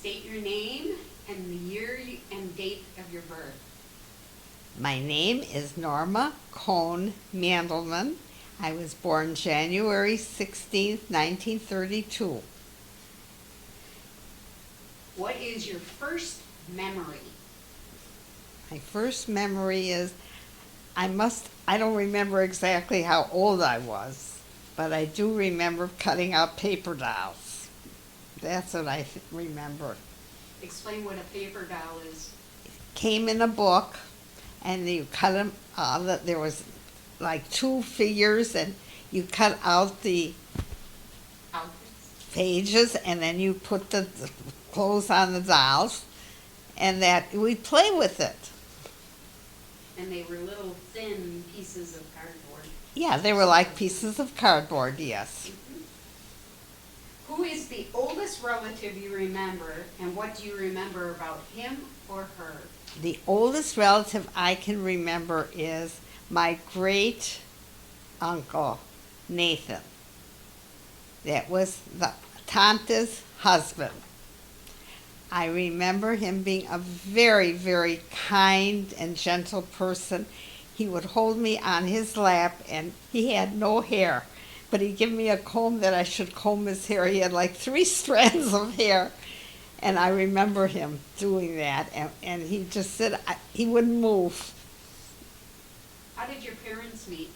state your name and the year and date of your birth. My name is Norma Cohn Mandelman. I was born January 16th, 1932. What is your first memory? My first memory is I don't remember exactly how old I was, but I do remember cutting out paper dolls. That's what I remember. Explain what a paper doll is. Came in a book, and you cut them. There was like two figures, and you cut out the Outfits. pages, and then you put the clothes on the dolls, and that we play with it. And they were little thin pieces of cardboard. Yeah, they were like pieces of cardboard. Yes. Who is the oldest relative you remember, and what do you remember about him or her? The oldest relative I can remember is my great uncle Nathan. That was the tante's husband. I remember him being a very, very kind and gentle person. He would hold me on his lap, and he had no hair, but he'd give me a comb that I should comb his hair. He had like 3 strands of hair, and I remember him doing that, and he just said he wouldn't move. How did your parents meet?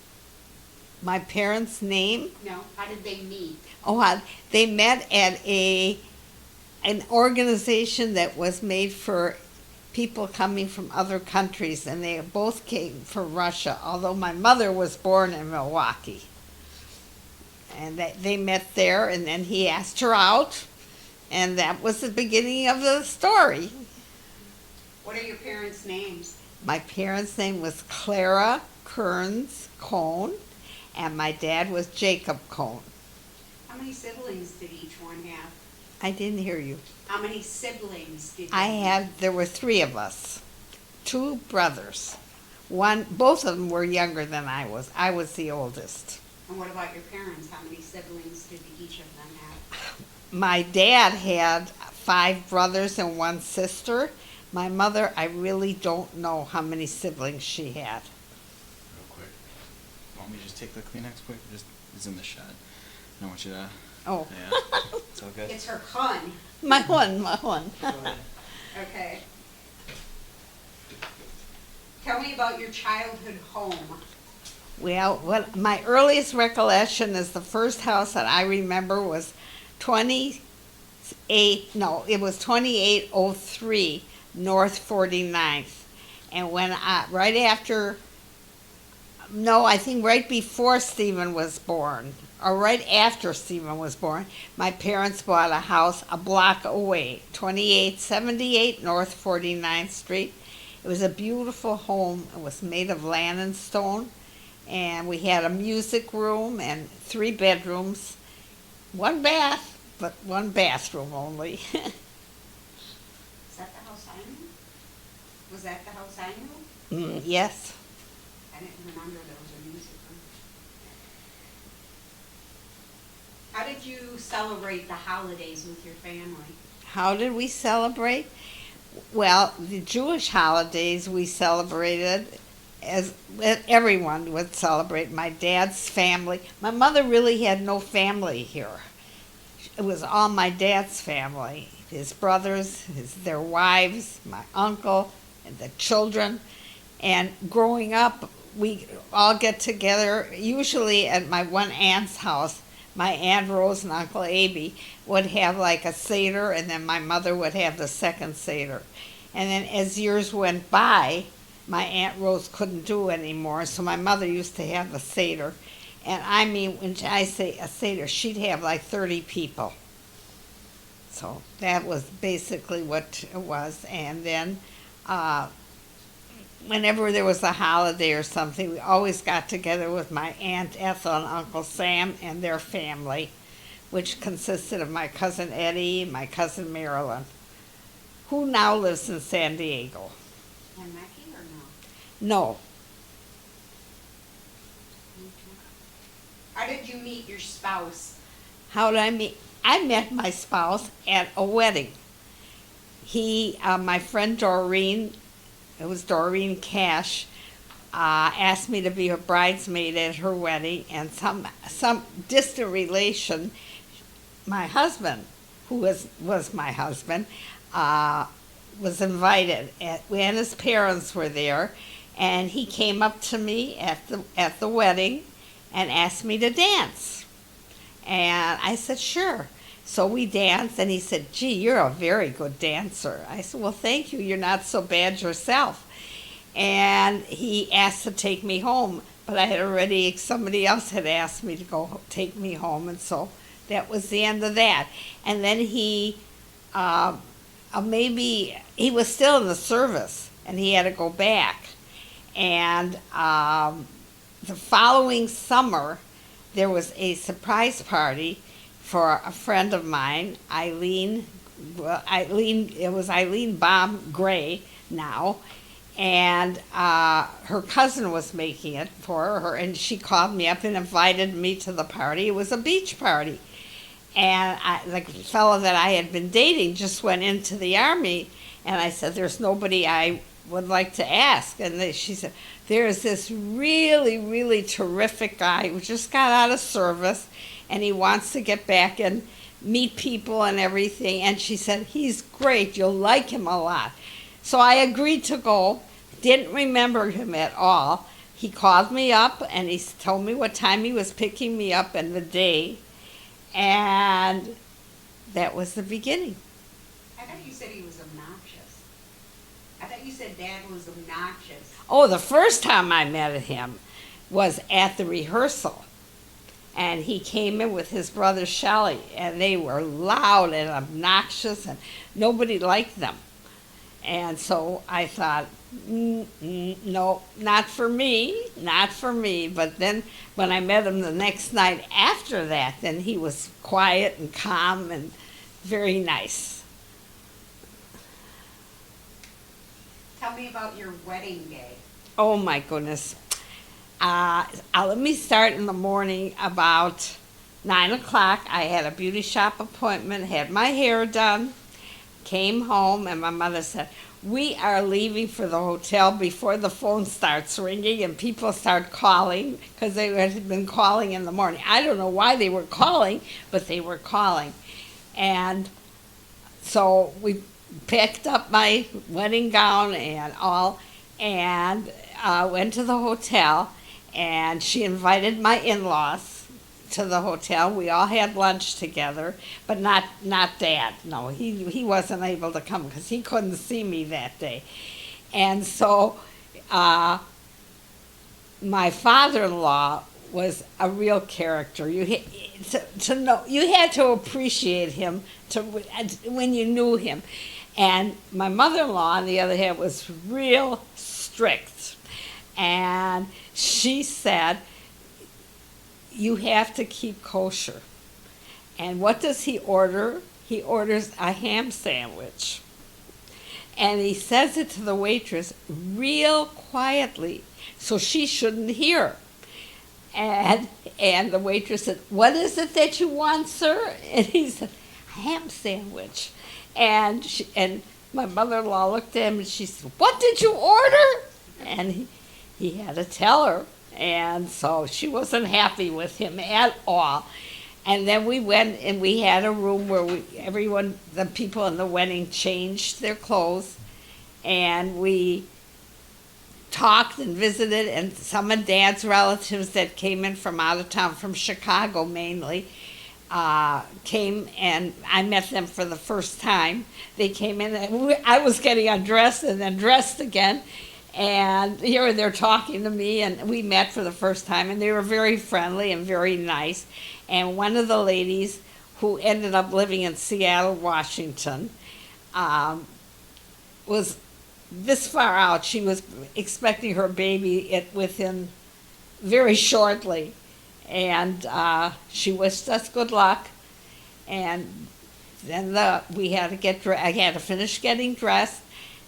My parents' name? No, how did they meet? They met at an organization that was made for people coming from other countries, and they both came from Russia, although my mother was born in Milwaukee. And they met there, and then he asked her out, and that was the beginning of the story. What are your parents' names? My parents' name was Clara Kearns Cohn, and my dad was Jacob Cohn. How many siblings did each one have? I didn't hear you. How many siblings did you have? There were 3 of us, 2 brothers. Both of them were younger than I was. I was the oldest. And what about your parents? How many siblings did each of them have? My dad had 5 brothers and 1 sister. My mother, I really don't know how many siblings she had. Real quick. Want me to just take the Kleenex quick? It's in the shed. I don't want you to... Oh. Yeah. It's all good? It's her con. My one. Okay. Tell me about your childhood home. Well, my earliest recollection is the first house that I remember was 2803 North 49th. And I think right before Stephen was born, or right after Stephen was born, my parents bought a house a block away, 2878 North 49th Street. It was a beautiful home. It was made of land and stone, and we had a music room and 3 bedrooms, 1 bath, but 1 bathroom only. Is that the house I knew? Was that the house I knew? Yes. I didn't remember there was a music room. How did you celebrate the holidays with your family? How did we celebrate? Well, the Jewish holidays we celebrated as everyone would celebrate. My dad's family. My mother really had no family here. It was all my dad's family. His brothers, their wives, my uncle, and the children. And growing up, we all get together, usually at my one aunt's house. My Aunt Rose and Uncle Abe would have like a Seder, and then my mother would have the second Seder. And then as years went by, my Aunt Rose couldn't do it anymore, so my mother used to have the Seder. And I mean, when I say a Seder, she'd have like 30 people. So that was basically what it was. And then whenever there was a holiday or something, we always got together with my Aunt Ethel and Uncle Sam and their family, which consisted of my cousin Eddie and my cousin Marilyn, who now lives in San Diego. And Mackie or no? No. How did you meet your spouse? How did I meet? I met my spouse at a wedding. my friend Doreen, it was Doreen Cash, asked me to be her bridesmaid at her wedding, and some distant relation, my husband, who was my husband, was invited, and his parents were there, and he came up to me at the wedding and asked me to dance, and I said sure. So we danced, and he said, "Gee, you're a very good dancer." I said, "Well, thank you. You're not so bad yourself." And he asked to take me home, but somebody else had asked me to go take me home, and so that was the end of that. And then he was still in the service, and he had to go back. And the following summer, there was a surprise party for a friend of mine, Eileen. It was Eileen Baum Gray now, and her cousin was making it for her, and she called me up and invited me to the party. It was a beach party, and the fellow that I had been dating just went into the Army, and I said, "There's nobody I would like to ask." And she said, "There's this really, really terrific guy who just got out of service, and he wants to get back and meet people and everything." And she said, "He's great. You'll like him a lot." So I agreed to go. Didn't remember him at all. He called me up, and he told me what time he was picking me up and the day. And that was the beginning. I thought you said he was obnoxious. I thought you said Dad was obnoxious. Oh, the first time I met him was at the rehearsal. And he came in with his brother Shelley, and they were loud and obnoxious, and nobody liked them. And so I thought, no, not for me, not for me. But then when I met him the next night after that, then he was quiet and calm and very nice. Tell me about your wedding day. Oh my goodness. Let me start in the morning about 9 o'clock. I had a beauty shop appointment, had my hair done, came home, and my mother said, "We are leaving for the hotel before the phone starts ringing and people start calling," because they had been calling in the morning. I don't know why they were calling, but they were calling. And so we picked up my wedding gown and all, and went to the hotel, and she invited my in-laws to the hotel. We all had lunch together, but not Dad. No, he wasn't able to come because he couldn't see me that day. And so my father-in-law was a real character. You had to appreciate him when you knew him. And my mother-in-law, on the other hand, was real strict. And she said, "You have to keep kosher." And what does he order? He orders a ham sandwich. And he says it to the waitress real quietly, so she shouldn't hear. And the waitress said, "What is it that you want, sir?" And he said, "A ham sandwich." And my mother-in-law looked at him and she said, "What did you order?" And he had to tell her. And so she wasn't happy with him at all. And then we went and we had a room where the people in the wedding changed their clothes, and we talked and visited, and some of Dad's relatives that came in from out of town, from Chicago mainly, came, and I met them for the first time. They came in, and I was getting undressed and then dressed again. And here they're talking to me, and we met for the first time, and they were very friendly and very nice. And one of the ladies who ended up living in Seattle, Washington, was this far out. She was expecting her baby within very shortly, and she wished us good luck. And then we had to I had to finish getting dressed.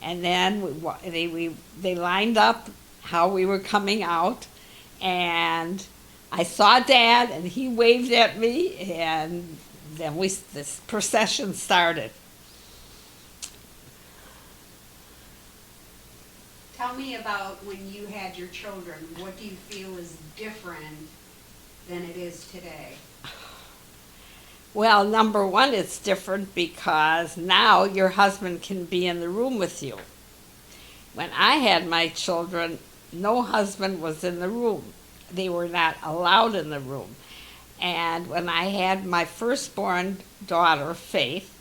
And then they lined up how we were coming out, and I saw Dad, and he waved at me, and then this procession started. Tell me about when you had your children. What do you feel is different than it is today? Well, number one, it's different because now your husband can be in the room with you. When I had my children, no husband was in the room. They were not allowed in the room. And when I had my firstborn daughter, Faith,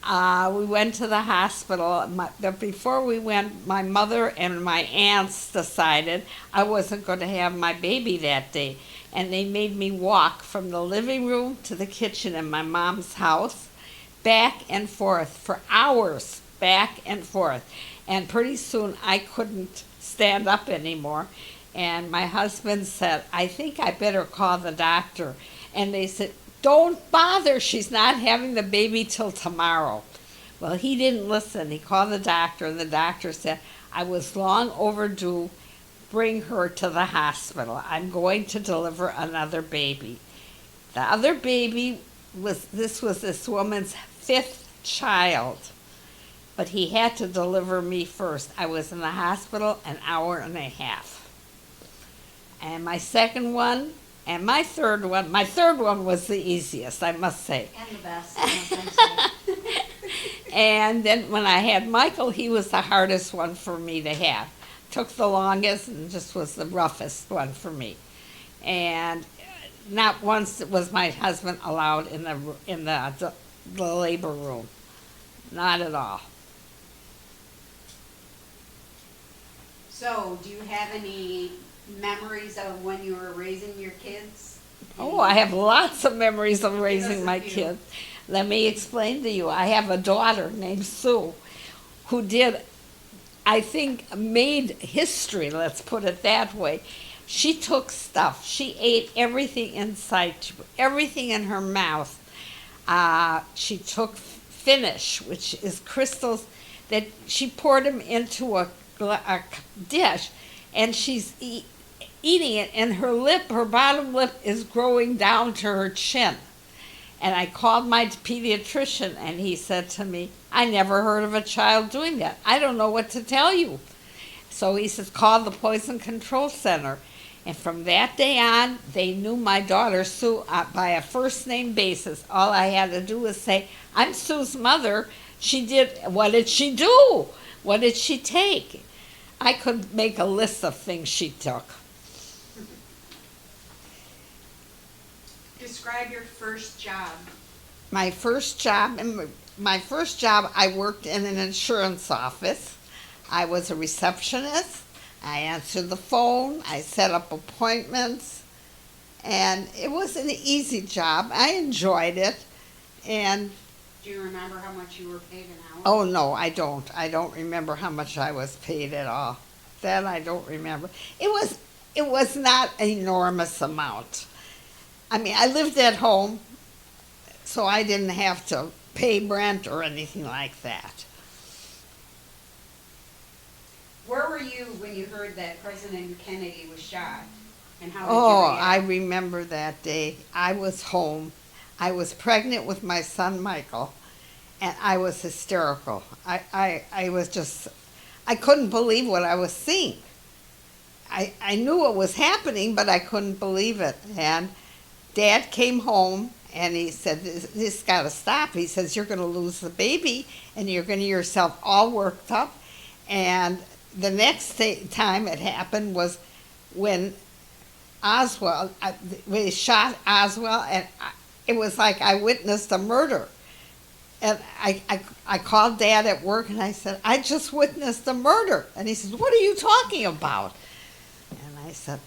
we went to the hospital. But before we went, my mother and my aunts decided I wasn't going to have my baby that day. And they made me walk from the living room to the kitchen in my mom's house, back and forth for hours, back and forth. And pretty soon I couldn't stand up anymore. And my husband said, I think I better call the doctor. And they said, don't bother, she's not having the baby till tomorrow. Well, he didn't listen. He called the doctor, and the doctor said, I was long overdue. Bring her to the hospital. I'm going to deliver another baby. The other baby was this woman's 5th child. But he had to deliver me first. I was in the hospital an hour and a half. And my second one and my third one was the easiest, I must say. And the best. I don't think so. And then when I had Michael, he was the hardest one for me to have. Took the longest and just was the roughest one for me. And not once was my husband allowed in the labor room. Not at all. So, do you have any memories of when you were raising your kids? Oh, I have lots of memories of raising a my few. kids. Let me explain to you. I have a daughter named Sue who did, I think, made history, let's put it that way. She took stuff. She ate everything in sight, everything in her mouth. She took Finish, which is crystals, that she poured them into a dish, and she's eating it, and her bottom lip is growing down to her chin. And I called my pediatrician, and he said to me, I never heard of a child doing that. I don't know what to tell you. So he says, call the Poison Control Center. And from that day on, they knew my daughter, Sue, by a first name basis. All I had to do was say, I'm Sue's mother. What did she do? What did she take? I could make a list of things she took. Describe your first job. My first job, I worked in an insurance office. I was a receptionist. I answered the phone. I set up appointments. And it was an easy job. I enjoyed it. And Do you remember how much you were paid an hour? oh no, I don't. I don't remember how much I was paid at all. That I don't remember. It was not an enormous amount. I mean, I lived at home, so I didn't have to pay rent or anything like that. Where were you when you heard that President Kennedy was shot? And how did Oh, you I react? remember that day. I was home. I was pregnant with my son Michael, and I was hysterical. I was just, I couldn't believe what I was seeing. I knew what was happening, but I couldn't believe it. And Dad came home, and he said, this got to stop. He says, you're going to lose the baby, and you're going to get yourself all worked up. And the next time it happened was when they shot Oswald, and it was like I witnessed a murder. And I called Dad at work, and I said, I just witnessed a murder. And he says, what are you talking about? And I said,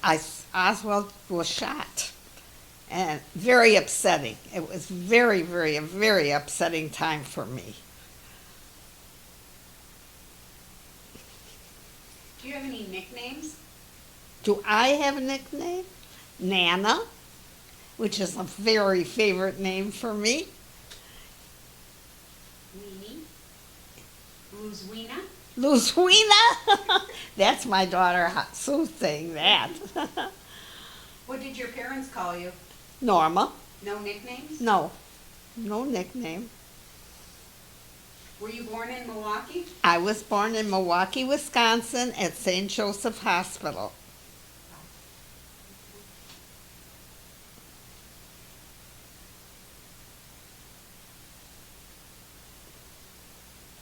Oswald was shot. And very upsetting. It was a very upsetting time for me. Do you have any nicknames? Do I have a nickname? Nana, which is a very favorite name for me. Weenie? Luzwina? Luzwina. That's my daughter Sue saying that. What did your parents call you? Norma. No nicknames? No nickname. Were you born in Milwaukee? I was born in Milwaukee, Wisconsin at St. Joseph Hospital.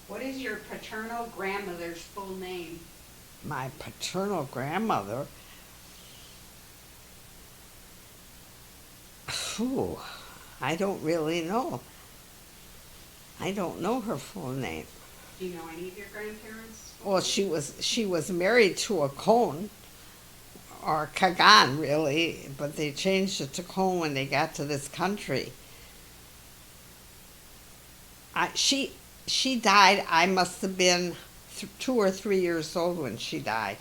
What is your paternal grandmother's full name? My paternal grandmother, phew, I don't really know. I don't know her full name. Do you know any of your grandparents? Well, she was married to a Cone, or Kagan really, but they changed it to Cone when they got to this country. She died. I must have been 2 or 3 years old when she died.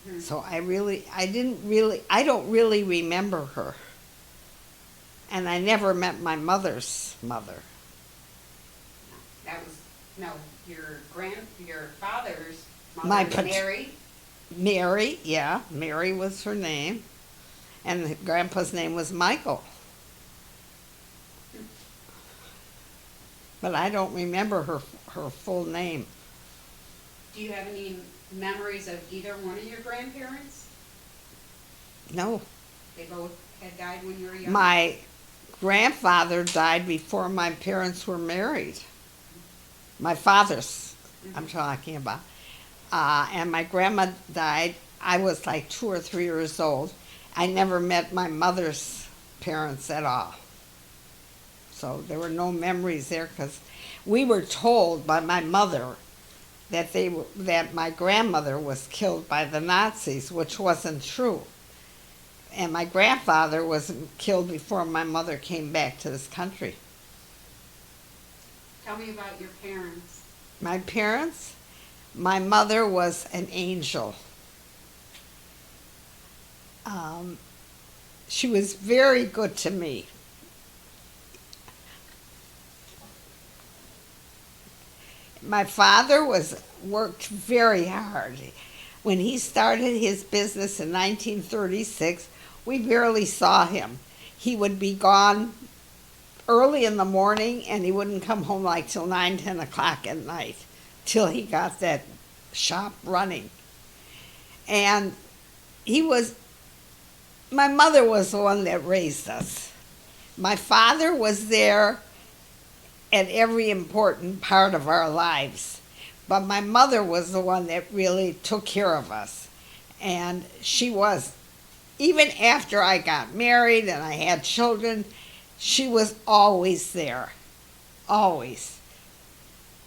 Hmm. So I don't really remember her. And I never met my mother's mother. That was, no, your father's mother My was Mary. Mary, yeah, Mary was her name. And Grandpa's name was Michael. But I don't remember her full name. Do you have any memories of either one of your grandparents? No. They both had died when you were young? My grandfather died before my parents were married. My father's, I'm talking about. And my grandma died, I was like 2 or 3 years old. I never met my mother's parents at all. So there were no memories there because we were told by my mother that my grandmother was killed by the Nazis, which wasn't true. And my grandfather was killed before my mother came back to this country. Tell me about your parents. My parents, my mother was an angel. She was very good to me. My father worked very hard. When he started his business in 1936, we barely saw him. He would be gone early in the morning and he wouldn't come home like till 9, 10 o'clock at night till he got that shop running. And my mother was the one that raised us. My father was there at every important part of our lives. But my mother was the one that really took care of us. And she was, even after I got married and I had children, she was always there. Always.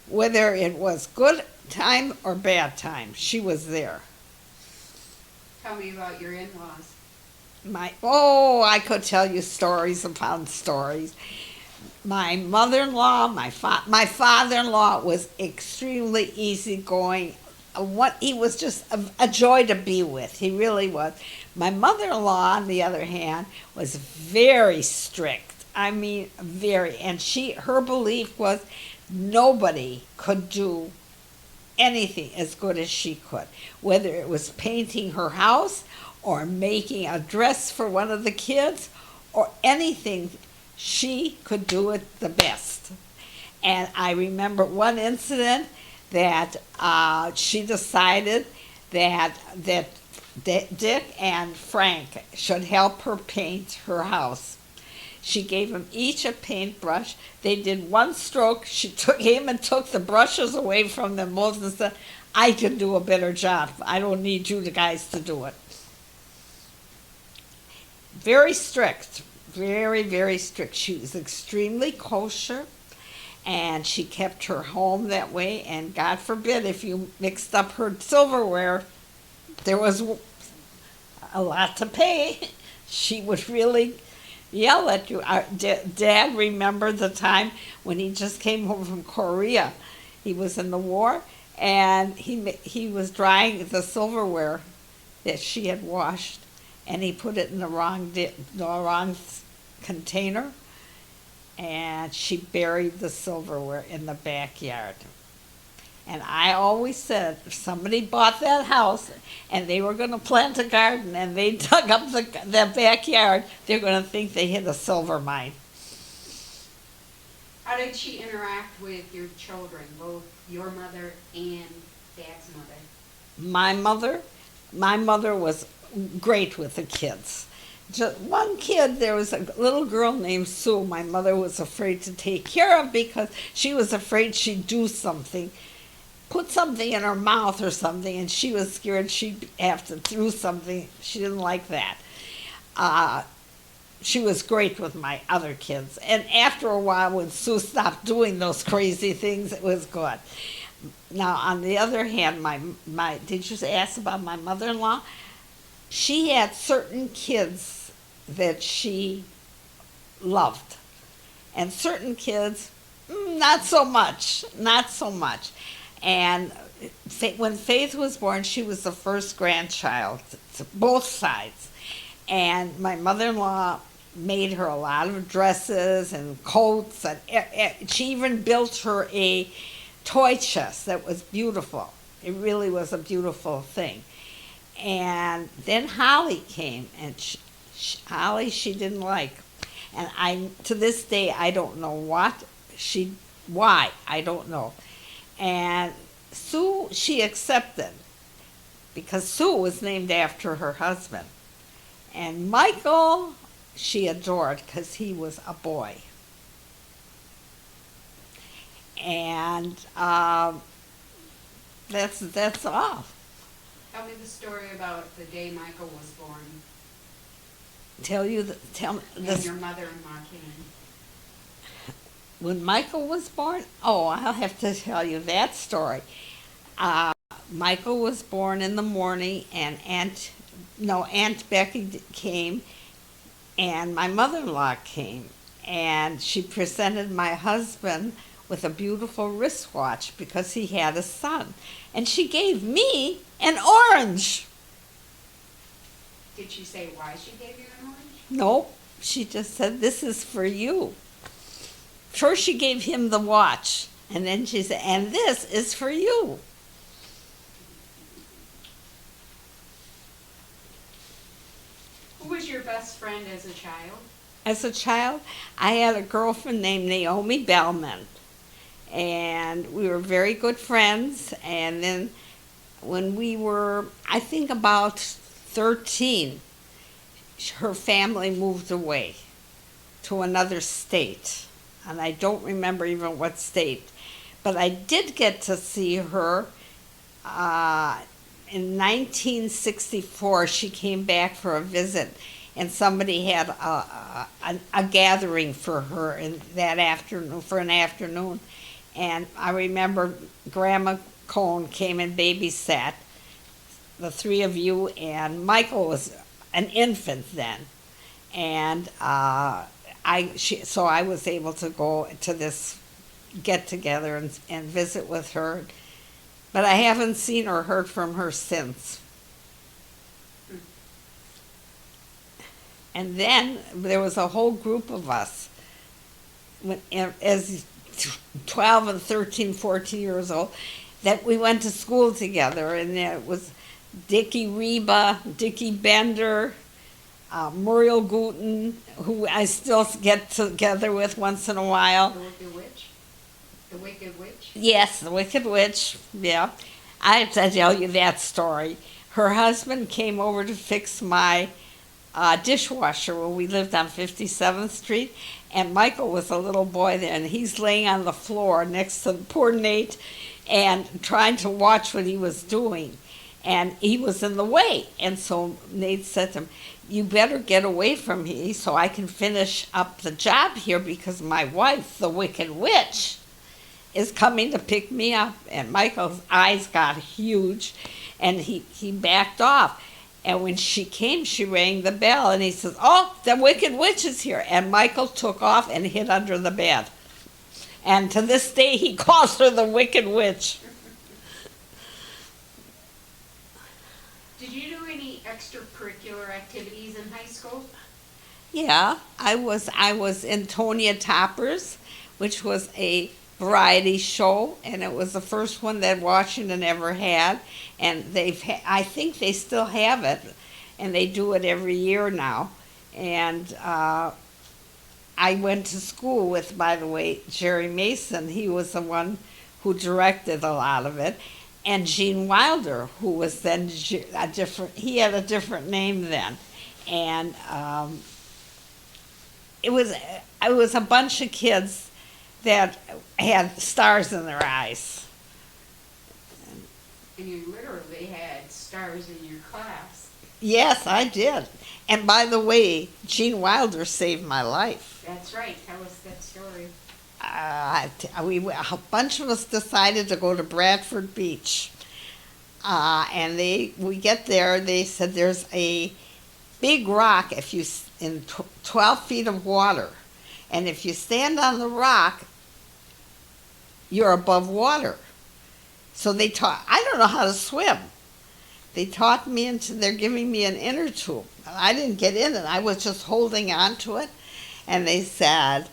Whether it was good time or bad time, she was there. Tell me about your in-laws. I could tell you stories upon stories. My mother-in-law, my father-in-law was extremely easygoing. He was just a joy to be with. He really was. My mother-in-law, on the other hand, was very strict. I mean, very. And her belief was nobody could do anything as good as she could, whether it was painting her house or making a dress for one of the kids or anything. She could do it the best. And I remember one incident that she decided that Dick and Frank should help her paint her house. She gave them each a paintbrush. They did one stroke. She came and took the brushes away from them both and said, I can do a better job. I don't need you guys to do it. Very strict. Very, very strict. She was extremely kosher, and she kept her home that way, and God forbid if you mixed up her silverware, there was a lot to pay. She would really yell at you. Dad remembered the time when he just came home from Korea. He was in the war, and he was drying the silverware that she had washed, and he put it in the wrong container, and she buried the silverware in the backyard. And I always said, if somebody bought that house and they were going to plant a garden and they dug up the backyard, they're going to think they hit a silver mine. How How did she interact with your children, both your mother and Dad's mother? My mother was great with the kids. Just one kid, there was a little girl named Sue. My mother was afraid to take care of because she was afraid she'd do something, put something in her mouth or something, and she was scared she'd have to do something. She didn't like that. She was great with my other kids. And after a while, when Sue stopped doing those crazy things, it was good. Now, on the other hand, did you ask about my mother-in-law? She had certain kids that she loved, and certain kids, not so much, not so much. And when Faith was born, she was the first grandchild, to both sides. And my mother-in-law made her a lot of dresses and coats, and she even built her a toy chest that was beautiful. It really was a beautiful thing. And then Holly came, and Holly she didn't like, and to this day I don't know why, I don't know. And Sue she accepted because Sue was named after her husband, and Michael she adored because he was a boy. And that's all. Tell me the story about the day Michael was born And your mother-in-law came. When Michael was born. Oh, I'll have to tell you that story. Michael was born in the morning, and Aunt Becky came, and my mother-in-law came, and she presented my husband with a beautiful wristwatch because he had a son, and she gave me an orange. Did she say why she gave you an orange? Nope, she just said, "This is for you." First she gave him the watch, and then she said, "And this is for you." Who was your best friend as a child? As a child, I had a girlfriend named Naomi Bellman, and we were very good friends. And then when we were, I think about 13, her family moved away to another state, and I don't remember even what state. But I did get to see her in 1964. She came back for a visit, and somebody had a gathering for her in that afternoon, for an afternoon. And I remember Grandma Cohn came and babysat the three of you, and Michael was an infant then. And so I was able to go to this get together and visit with her. But I haven't seen or heard from her since. And then there was a whole group of us, as 12 and 13, 14 years old, that we went to school together. And it was Dickie Reba, Dickie Bender, Muriel Guten, who I still get together with once in a while. The Wicked Witch? The Wicked Witch? Yes, the Wicked Witch, yeah. I have to tell you that story. Her husband came over to fix my dishwasher when we lived on 57th Street, and Michael was a little boy then, and he's laying on the floor next to poor Nate and trying to watch what he was doing. And he was in the way, and so Nate said to him, "You better get away from me so I can finish up the job here because my wife, the Wicked Witch, is coming to pick me up." And Michael's eyes got huge, and he backed off. And when she came, she rang the bell, and he says, "Oh, the Wicked Witch is here." And Michael took off and hid under the bed. And to this day, he calls her the Wicked Witch. Did you do any extracurricular activities in high school? Yeah, I was in Tonya Toppers, which was a variety show, and it was the first one that Washington ever had, and I think they still have it, and they do it every year now. And I went to school with, by the way, Jerry Mason. He was the one who directed a lot of it. And Gene Wilder, who was then he had a different name then. And it was a bunch of kids that had stars in their eyes. And you literally had stars in your class. Yes, I did. And by the way, Gene Wilder saved my life. That's right. Tell us that story. A bunch of us decided to go to Bradford Beach. And we get there, they said there's a big rock in 12 feet of water. And if you stand on the rock, you're above water. So I don't know how to swim. They taught me they're giving me an inner tube. I didn't get in it. I was just holding on to it. And they said,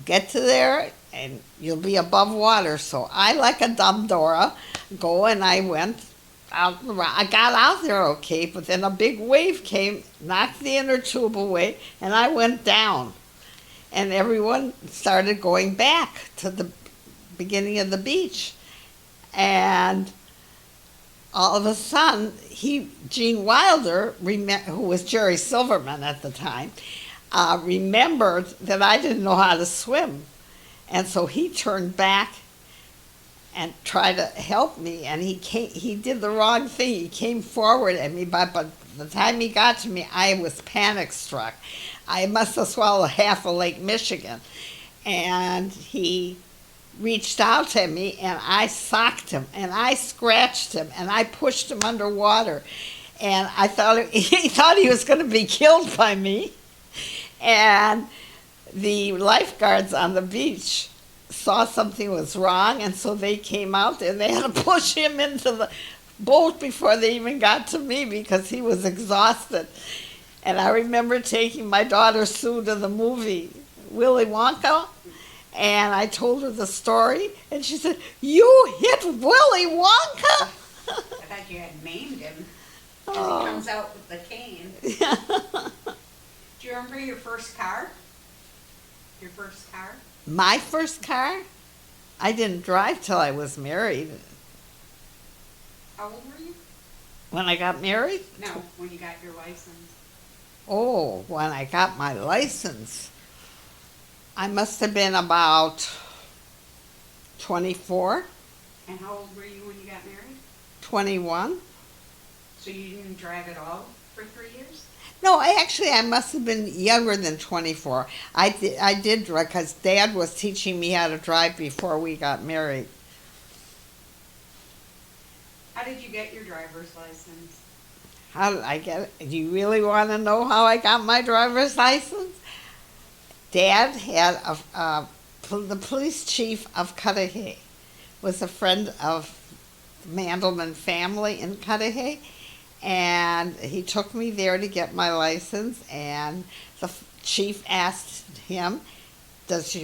get to there and you'll be above water. So I, like a dumb Dora, go, and I went out. I got out there okay, but then a big wave came, knocked the inner tube away, and I went down. And everyone started going back to the beginning of the beach. And all of a sudden, Gene Wilder, who was Jerry Silverman at the time, remembered that I didn't know how to swim. And so he turned back and tried to help me, and he did the wrong thing. He came forward at me, but by the time he got to me, I was panic struck. I must have swallowed half of Lake Michigan. And he reached out to me, and I socked him, and I scratched him, and I pushed him underwater. And I thought he thought he was going to be killed by me. And the lifeguards on the beach saw something was wrong, and so they came out and they had to push him into the boat before they even got to me because he was exhausted. And I remember taking my daughter Sue to the movie Willy Wonka, and I told her the story, and she said, "You hit Willy Wonka?" I thought you had maimed him. As Oh. he comes out with the cane. Do you remember your first car? Your first car? My first car? I didn't drive till I was married. How old were you? When I got married? No, when you got your license. Oh, when I got my license, I must have been about 24, And how old were you when you got married? 21. So you didn't drive at all for 3 years? No, I must have been younger than 24. I did drive because Dad was teaching me how to drive before we got married. How did you get your driver's license? How did I get it? Do you really want to know how I got my driver's license? Dad had the police chief of Cudahy was a friend of the Mandelman family in Cudahy, and he took me there to get my license, and the chief asked him, does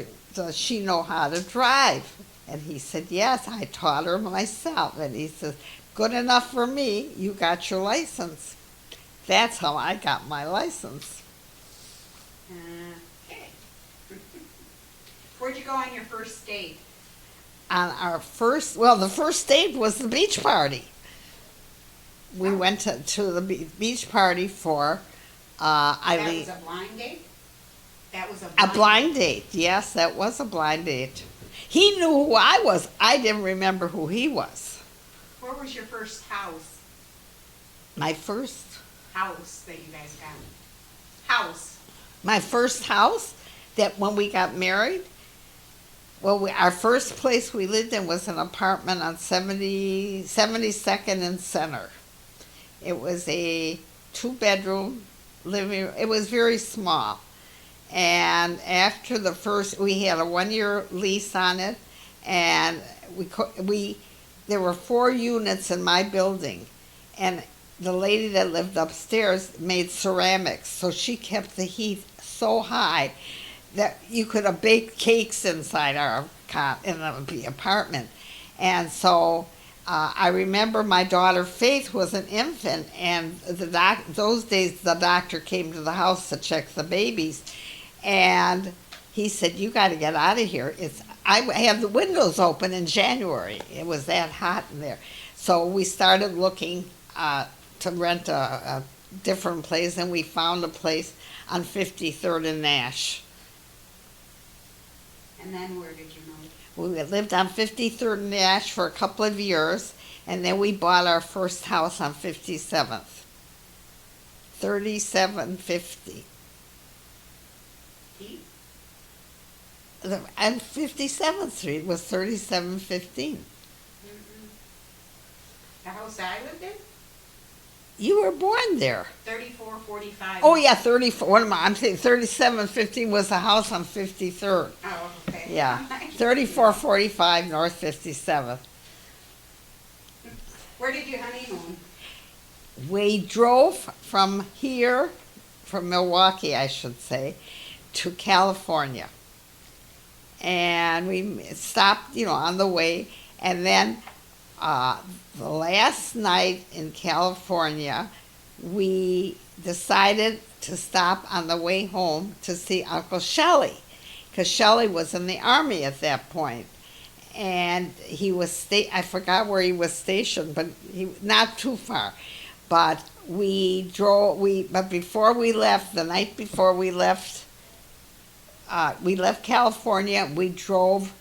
she know how to drive? And he said, yes, I taught her myself. And he says, good enough for me, you got your license. That's how I got my license. Okay. Where'd you go on your first date? On our the first date was the beach party. We went to the beach party for Eileen. That was a blind date? That was A blind date, yes, that was a blind date. He knew who I was. I didn't remember who he was. Where was your first house? My first That you guys got? House. My first house, that when we got married, well, our first place we lived in was an apartment on 72nd and Center. It was a 2-bedroom living room. It was very small. And after we had a 1-year lease on it, and there were 4 units in my building, and the lady that lived upstairs made ceramics, so she kept the heat so high that you could have baked cakes inside in the apartment. And so I remember my daughter Faith was an infant, and those days the doctor came to the house to check the babies, And he said, "You got to get out of here. I have the windows open in January. It was that hot in there." So we started looking to rent a different place, and we found a place on 53rd and Nash. And then where did you move? We lived on 53rd and Nash for a couple of years, and then we bought our first house on 57th. 3750. Keith? And 57th Street was 3715. Mm-mm. The house I lived in? You were born there. 3445. Oh yeah, 34. What am I? I'm saying 3715 was the house on 53rd. Oh, okay. Yeah, 3445 North 57th. Where did you honeymoon? We drove from here, from Milwaukee, I should say, to California. And we stopped, on the way. And then the last night in California, we decided to stop on the way home to see Uncle Shelley, because Shelley was in the Army at that point. And he was, I forgot where he was stationed, but not too far. But but before we left, the night before we left California. We drove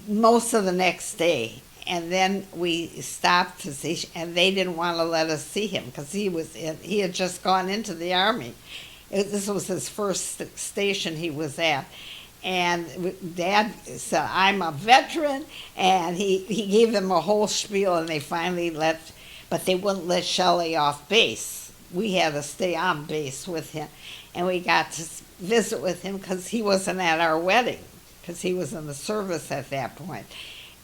most of the next day, and then we stopped to see, and they didn't want to let us see him because he had just gone into the Army. This was his first station he was at. And Dad said, "I'm a veteran," and he gave them a whole spiel, and they finally but they wouldn't let Shelley off base. We had to stay on base with him, and we got to visit with him because he wasn't at our wedding, because he was in the service at that point.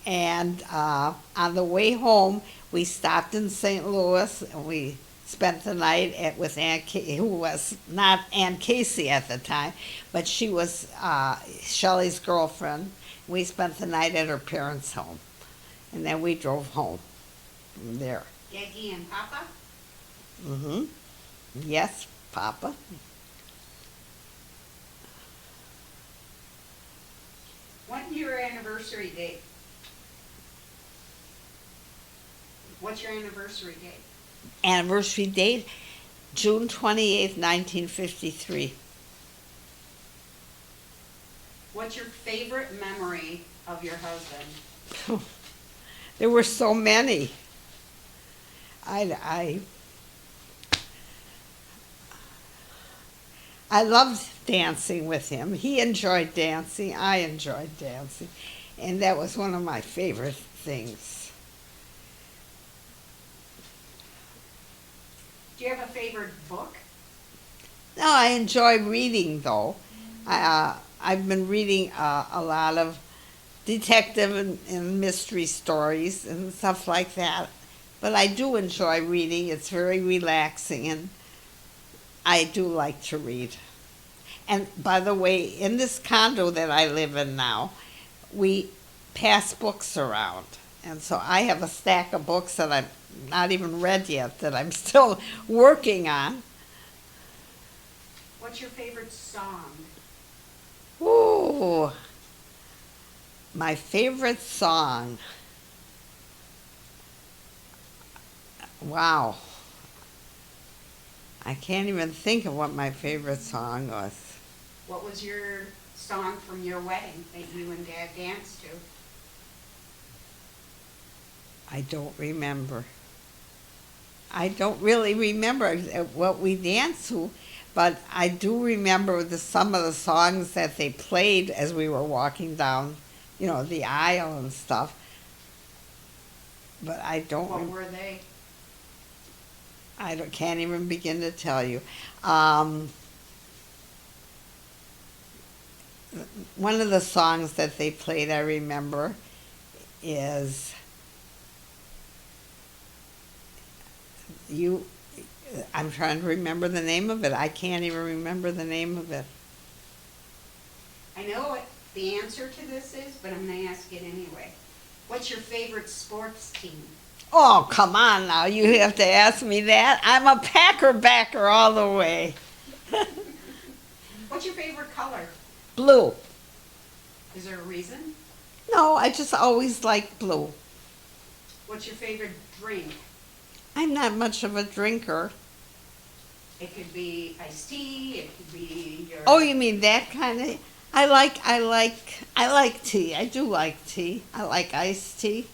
And on the way home, we stopped in St. Louis, and we spent the night with Aunt Casey, who was not Aunt Casey at the time, but she was Shelley's girlfriend. We spent the night at her parents' home, and then we drove home from there. Daddy and Papa? Mm-hmm. Yes, Papa. When's your anniversary date? What's your anniversary date? Anniversary date, June 28th, 1953. What's your favorite memory of your husband? There were so many. I loved dancing with him. He enjoyed dancing. I enjoyed dancing. And that was one of my favorite things. Do you have a favorite book? No, I enjoy reading, though. I've been reading a lot of detective and mystery stories and stuff like that. But I do enjoy reading. It's very relaxing, and I do like to read. And by the way, in this condo that I live in now, we pass books around. And so I have a stack of books that I've not even read yet that I'm still working on. What's your favorite song? Ooh, my favorite song. Wow. I can't even think of what my favorite song was. What was your song from your wedding that you and Dad danced to? I don't remember. I don't really remember what we danced to, but I do remember some of the songs that they played as we were walking down, the aisle and stuff. But I don't. What were they? Can't even begin to tell you. One of the songs that they played, I remember, is I'm trying to remember the name of it. I can't even remember the name of it. I know what the answer to this is, but I'm going to ask it anyway. What's your favorite sports team? Oh, come on now. You have to ask me that. I'm a Packer backer all the way. What's What's your favorite color? Blue. Is there a reason? No, I just always liked blue. What's your favorite drink? I'm not much of a drinker. It could be iced tea, it could be your... Oh, you mean that kind of? I like tea. I do like tea. I like iced tea.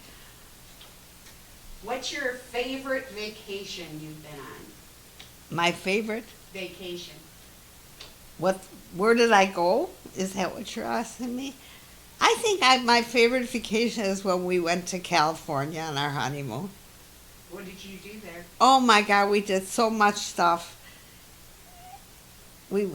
What's your favorite vacation you've been on? My favorite. Vacation. Where did I go? Is that what you're asking me? I think my favorite vacation is when we went to California on our honeymoon. What did you do there? Oh my God, we did so much stuff. The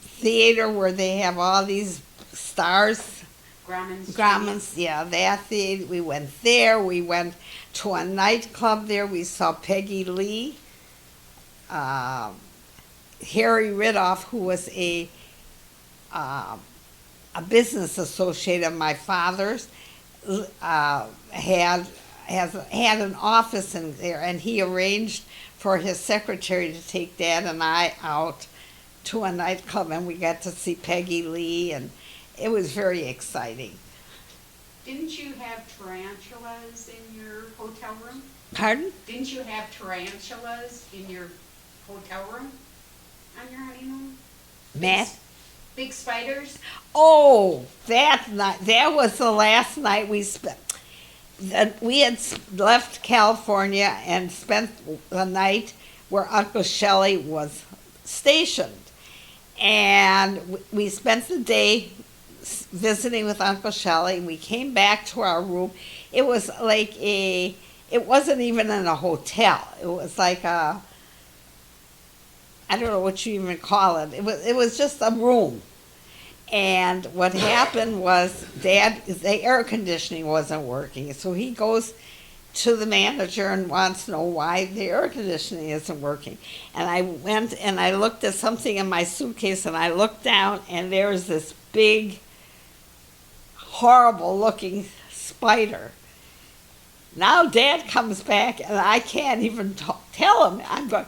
theater where they have all these stars. Grauman's, yeah, that theater. We went there. We went to a nightclub there. We saw Peggy Lee. Harry Riddoff, who was a business associate of my father's, had an office in there, and he arranged for his secretary to take Dad and I out to a nightclub, and we got to see Peggy Lee, and it was very exciting. Didn't you have tarantulas in your hotel room? Pardon? Didn't you have tarantulas in your hotel room on your honeymoon? Matt? Big spiders? Oh, that night. That was the last night we spent. We had left California and spent the night where Uncle Shelley was stationed. And we spent the day visiting with Uncle Shelley. We came back to our room. It was like it wasn't even in a hotel. It was like I don't know what you even call it. It was just a room. And what happened was the air conditioning wasn't working. So he goes to the manager and wants to know why the air conditioning isn't working. And I went and I looked at something in my suitcase, and I looked down, and there was this big, horrible looking spider. Now Dad comes back, and I can't even tell him. I'm going,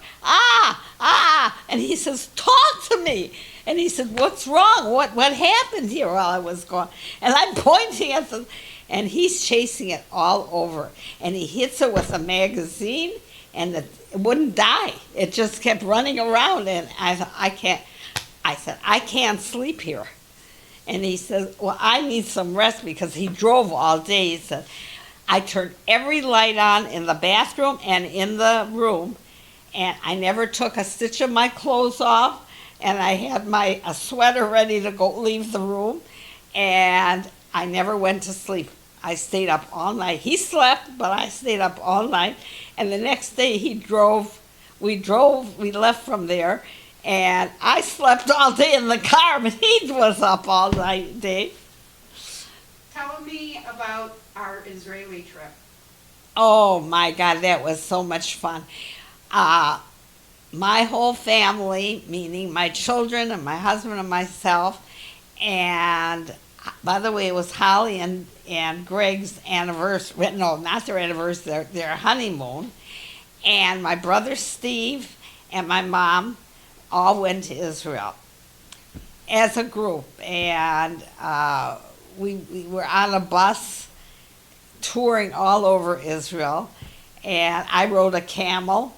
and he says, talk to me. And he said, what's wrong? What happened here while I was gone? And I'm pointing at them, and he's chasing it all over. And he hits it with a magazine, and it wouldn't die. It just kept running around, and I said, I can't sleep here. And he says, well, I need some rest, because he drove all day. He said, I turned every light on in the bathroom and in the room, and I never took a stitch of my clothes off, and I had a sweater ready to go leave the room, and I never went to sleep. I stayed up all night. He slept, but I stayed up all night, and the next day we left from there, and I slept all day in the car, but he was up all night, Dave. Tell me about our Israeli trip. Oh my God, that was so much fun. My whole family, meaning my children and my husband and myself, and by the way, it was Holly and Greg's anniversary. No, not their anniversary, their honeymoon. And my brother Steve and my mom all went to Israel as a group. And we were on a bus touring all over Israel. And I rode a camel.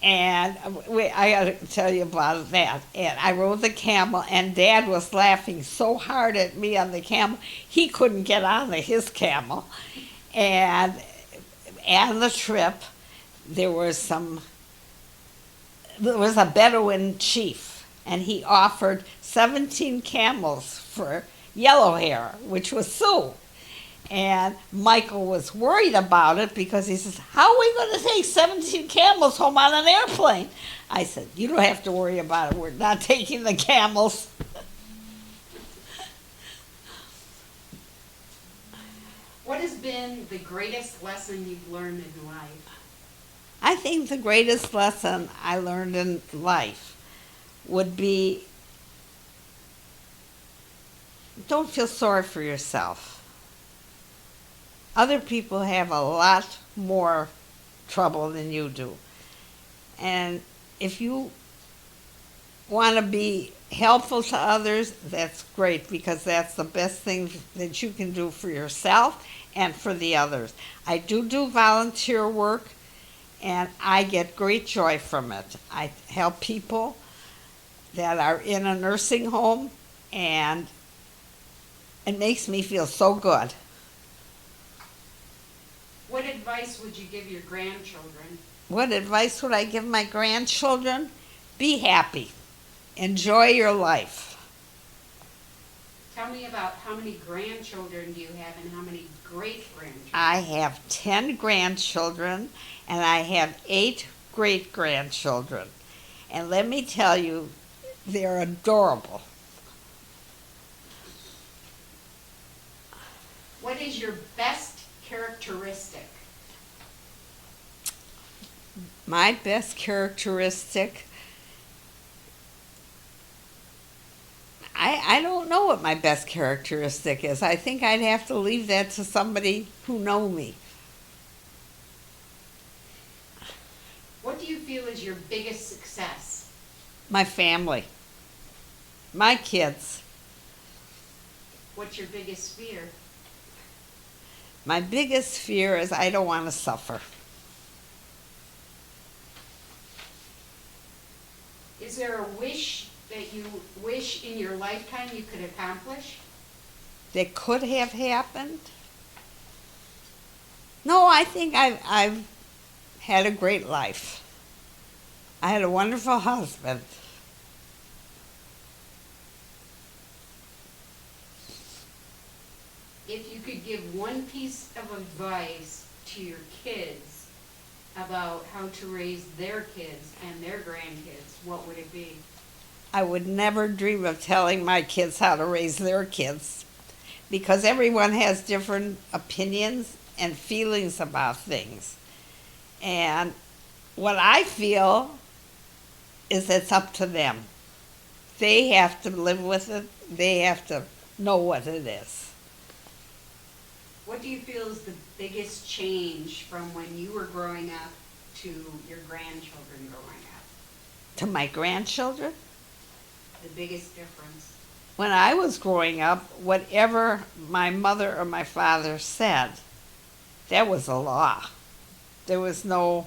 And I got to tell you about that. And I rode the camel, and Dad was laughing so hard at me on the camel, he couldn't get on his camel. And on the trip, there was a Bedouin chief, and he offered 17 camels for yellow hair, which was Sue. And Michael was worried about it, because he says, how are we going to take 17 camels home on an airplane? I said, you don't have to worry about it. We're not taking the camels. What has been the greatest lesson you've learned in life? I think the greatest lesson I learned in life would be, don't feel sorry for yourself. Other people have a lot more trouble than you do. And if you want to be helpful to others, that's great because that's the best thing that you can do for yourself and for the others. I do volunteer work and I get great joy from it. I help people that are in a nursing home and it makes me feel so good. What advice would you give your grandchildren? What advice would I give my grandchildren? Be happy. Enjoy your life. Tell me about how many grandchildren do you have and how many great-grandchildren? I have 10 grandchildren and I have 8 great-grandchildren. And let me tell you, they're adorable. What is your best characteristic? My best characteristic, I don't know what my best characteristic is. I think I'd have to leave that to somebody who know me. What do you feel is your biggest success? My family. My kids. What's your biggest fear? My biggest fear is I don't want to suffer. Is there a wish that you wish in your lifetime you could accomplish? That could have happened? No, I think I've had a great life. I had a wonderful husband. If you could give one piece of advice to your kids about how to raise their kids and their grandkids, what would it be? I would never dream of telling my kids how to raise their kids because everyone has different opinions and feelings about things. And what I feel is it's up to them. They have to live with it. They have to know what it is. What do you feel is the biggest change from when you were growing up to your grandchildren growing up? To my grandchildren, The biggest difference? when I was growing up, whatever my mother or my father said, that was a law. There was no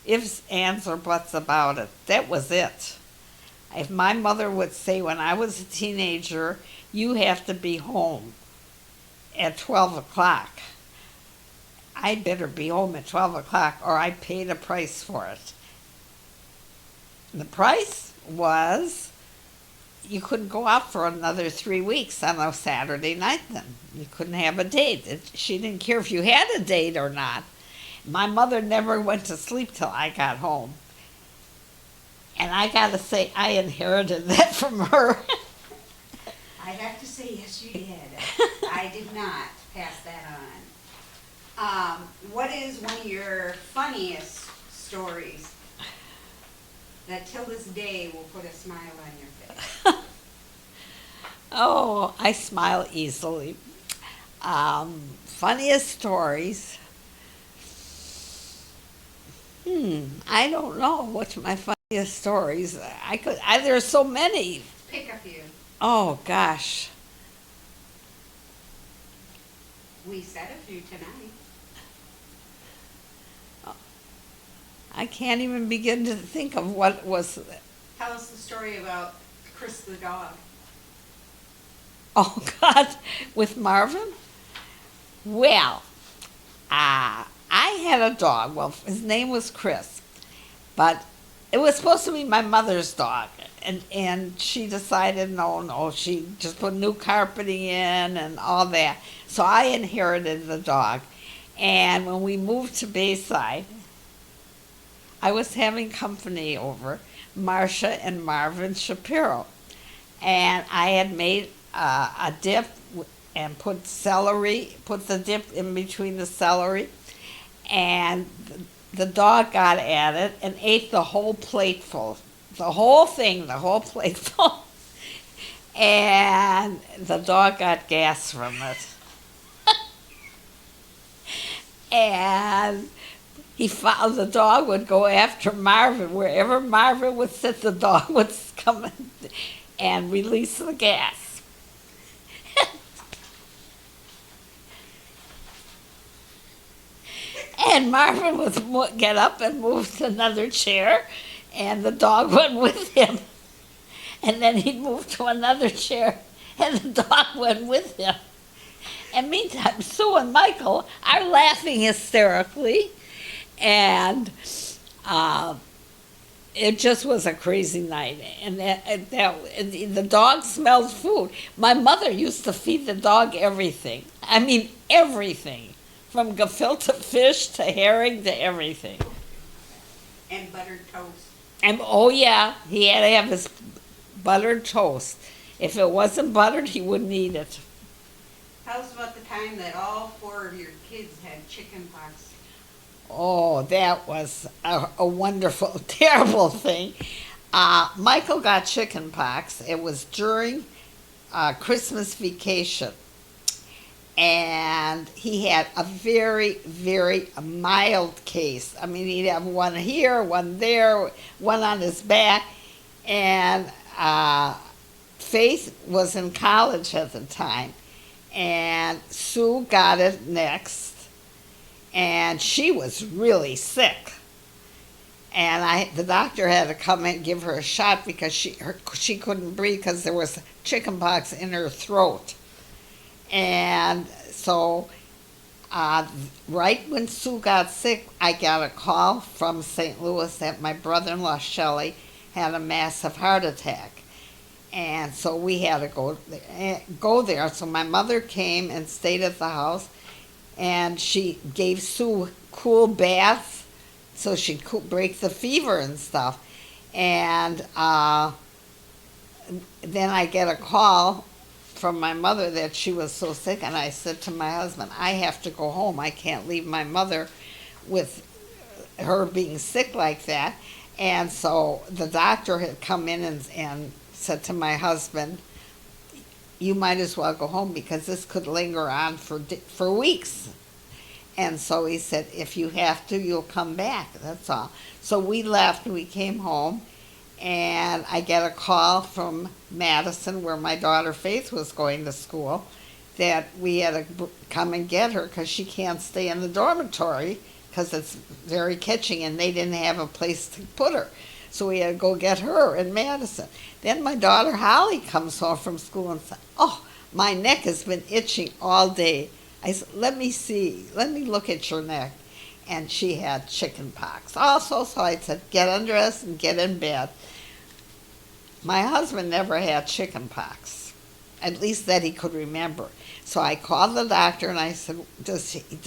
ifs, ands, or buts about it. That was it. If my mother would say when I was a teenager, you have to be home at 12 o'clock, I better be home at 12 o'clock or I paid a price for it. The price was you couldn't go out for another 3 weeks on a Saturday night then. You couldn't have a date. She didn't care if you had a date or not. My mother never went to sleep till I got home. And I gotta say, I inherited that from her. I have to say, yes, you did. I did not pass that on. What is one of your funniest stories that till this day will put a smile on your face? Oh, I smile easily. Funniest stories. I don't know what's my funniest stories. There's so many. Pick a few. Oh gosh. We said a few tonight. I can't even begin to think of what was. Tell us the story about Chris the dog. Oh God, with Marvin? Well, I had a dog. Well, his name was Chris, but it was supposed to be my mother's dog, and she decided no, she just put new carpeting in and all that. So I inherited the dog, and when we moved to Bayside, I was having company over, Marcia and Marvin Shapiro, and I had made a dip and put the dip in between the celery, and the dog got at it and ate the whole plateful, the whole plateful, and the dog got gas from it. And The dog would go after Marvin. Wherever Marvin would sit, the dog would come and release the gas. And Marvin would get up and move to another chair, and the dog went with him. And then he'd move to another chair, and the dog went with him. And meantime, Sue and Michael are laughing hysterically, and it just was a crazy night. And the dog smelled food. My mother used to feed the dog everything. I mean, everything, from gefilte fish to herring to everything. And buttered toast. And oh yeah, he had to have his buttered toast. If it wasn't buttered, he wouldn't eat it. Tell us about the time that all 4 of your kids had chicken pox. Oh, that was a wonderful, terrible thing. Michael got chicken pox. It was during Christmas vacation. And he had a very, very mild case. I mean, he'd have one here, one there, one on his back. And Faith was in college at the time. And Sue got it next. And she was really sick. And the doctor had to come and give her a shot because she couldn't breathe because there was chicken pox in her throat. And so right when Sue got sick, I got a call from St. Louis that my brother-in-law, Shelley, had a massive heart attack. And so we had to go there. So my mother came and stayed at the house, and she gave Sue cool baths so she could break the fever and stuff. And then I get a call from my mother that she was so sick, and I said to my husband, I have to go home. I can't leave my mother with her being sick like that. And so the doctor had come in and said to my husband, you might as well go home because this could linger on for weeks. And so he said, if you have to, you'll come back. That's all. So we left, we came home, and I get a call from Madison, where my daughter Faith was going to school, that we had to come and get her because she can't stay in the dormitory because it's very catching, and they didn't have a place to put her. So we had to go get her in Madison. Then my daughter Holly comes home from school and said, oh, my neck has been itching all day. I said, let me see, let me look at your neck. And she had chicken pox also, so I said, get undressed and get in bed. My husband never had chicken pox, at least that he could remember. So I called the doctor and I said,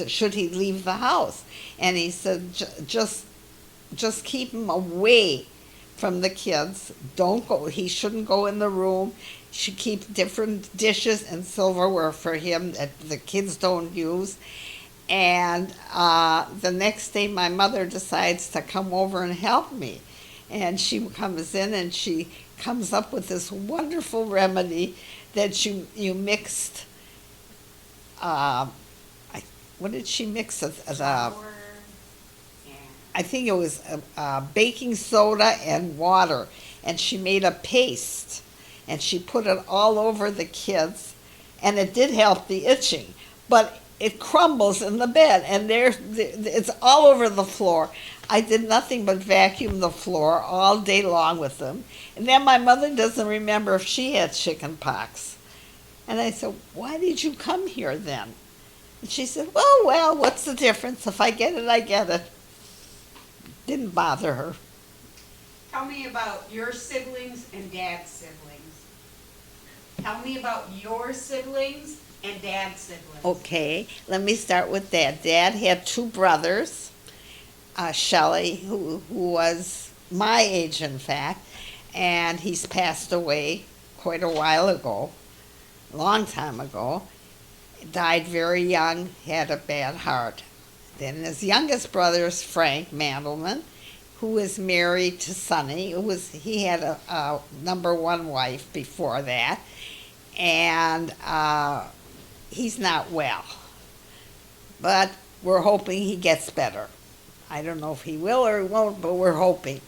should he leave the house? And he said, just keep him away from the kids. Don't go. He shouldn't go in the room. Should keep different dishes and silverware for him that the kids don't use. And the next day, my mother decides to come over and help me. And she comes in and she comes up with this wonderful remedy that you mixed. What did she mix? Flour. Yeah. I think it was baking soda and water, and she made a paste, and she put it all over the kids, and it did help the itching, but it crumbles in the bed, and it's all over the floor. I did nothing but vacuum the floor all day long with them, and then my mother doesn't remember if she had chicken pox. And I said, why did you come here then? And she said, well, what's the difference? If I get it, I get it. Didn't bother her. Tell me about your siblings and Dad's siblings. Tell me about your siblings and Dad's siblings. Okay, let me start with Dad. Dad had 2 brothers, Shelley, who was my age, in fact, and he's passed away quite a while ago, a long time ago. Died very young, had a bad heart. Then his youngest brother is Frank Mandelman, who was married to Sonny. He had a number 1 wife before that, and he's not well. But we're hoping he gets better. I don't know if he will or he won't, but we're hoping.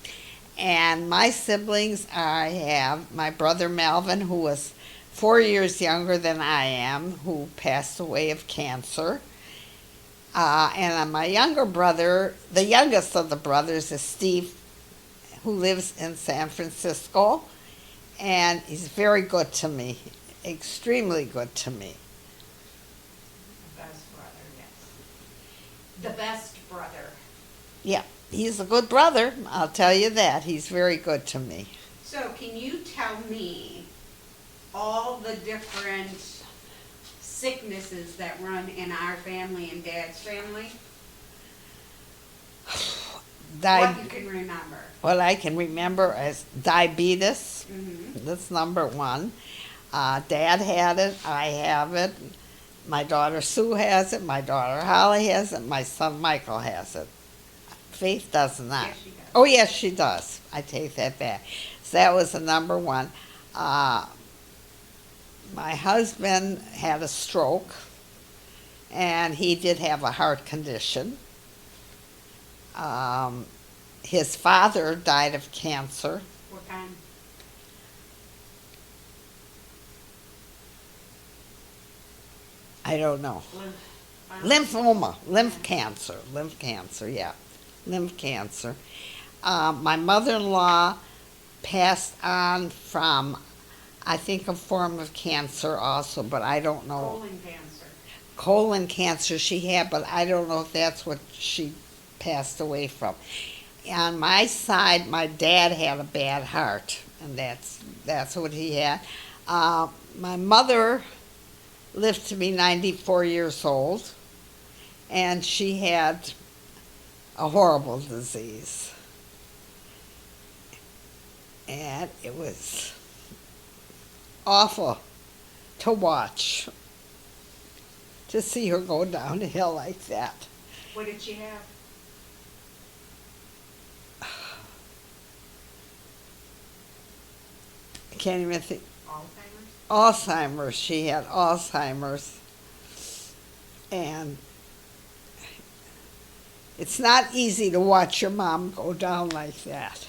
And my siblings, I have my brother Melvin, who was 4 years younger than I am, who passed away of cancer. And my younger brother, the youngest of the brothers, is Steve, who lives in San Francisco. And he's very good to me, extremely good to me. The best brother, yes. The best brother. Yeah, he's a good brother, I'll tell you that. He's very good to me. So can you tell me all the different sicknesses that run in our family and Dad's family? What you can remember. What I can remember is diabetes. Mm-hmm. That's number one. Dad had it. I have it. My daughter Sue has it. My daughter Holly has it. My son Michael has it. Faith does not. Yes, she does. Oh, yes, she does. I take that back. So that was the number one. My husband had a stroke, and he did have a heart condition. His father died of cancer. What kind? I don't know. Lymphoma. Lymph cancer, yeah. Lymph cancer. My mother-in-law passed on from, I think, a form of cancer also, but I don't know. Colon cancer. Colon cancer she had, but I don't know if that's what she passed away from. On my side, my dad had a bad heart, and that's what he had. My mother lived to be 94 years old, and she had a horrible disease. And it was awful to watch, to see her go down a hill like that. What did she have? I can't even think. Alzheimer's? Alzheimer's. She had Alzheimer's. And it's not easy to watch your mom go down like that.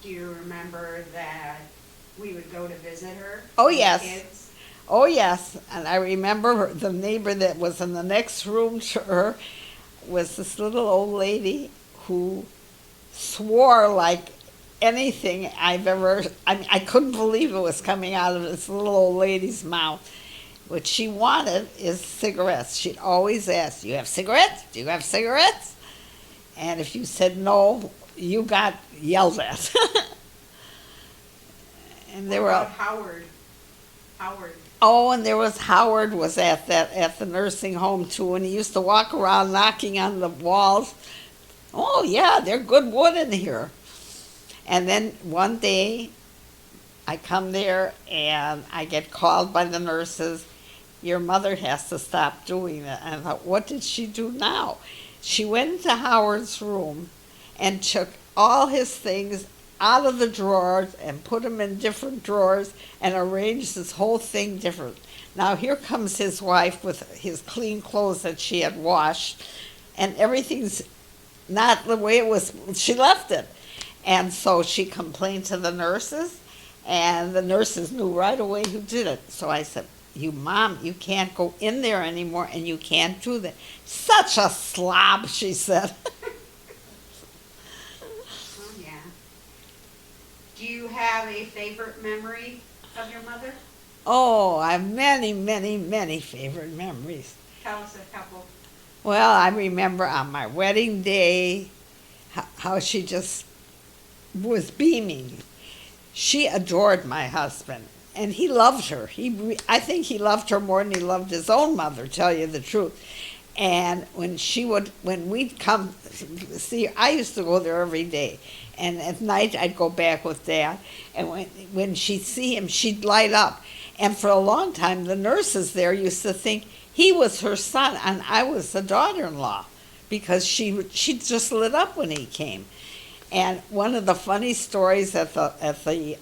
Do you remember that we would go to visit her? Oh, as yes. Kids? Oh, yes. And I remember the neighbor that was in the next room to her was this little old lady who swore like anything I've ever. I mean, I couldn't believe it was coming out of this little old lady's mouth. What she wanted is cigarettes. She'd always ask, "Do you have cigarettes? Do you have cigarettes?" And if you said no, you got yelled at. And there What were. about Howard? Howard. Oh, and there was Howard was at the nursing home too, and he used to walk around knocking on the walls. Oh yeah, they're good wood in here. And then one day, I come there and I get called by the nurses. Your mother has to stop doing that. And I thought, what did she do now? She went into Howard's room and took all his things out of the drawers and put them in different drawers and arranged this whole thing different. Now here comes his wife with his clean clothes that she had washed, and everything's not the way it was. She left it. And so she complained to the nurses, and the nurses knew right away who did it. So I said, Mom, you can't go in there anymore, and you can't do that. Such a slob, she said. Oh, yeah. Do you have a favorite memory of your mother? Oh, I have many, many, many favorite memories. Tell us a couple. Well, I remember on my wedding day how she just was beaming. She adored my husband, and he loved her. I think he loved her more than he loved his own mother, tell you the truth. And when we'd come see her, I used to go there every day. And at night I'd go back with Dad. And when she'd see him, she'd light up. And for a long time, the nurses there used to think he was her son and I was the daughter-in-law, because she just lit up when he came. And one of the funny stories at the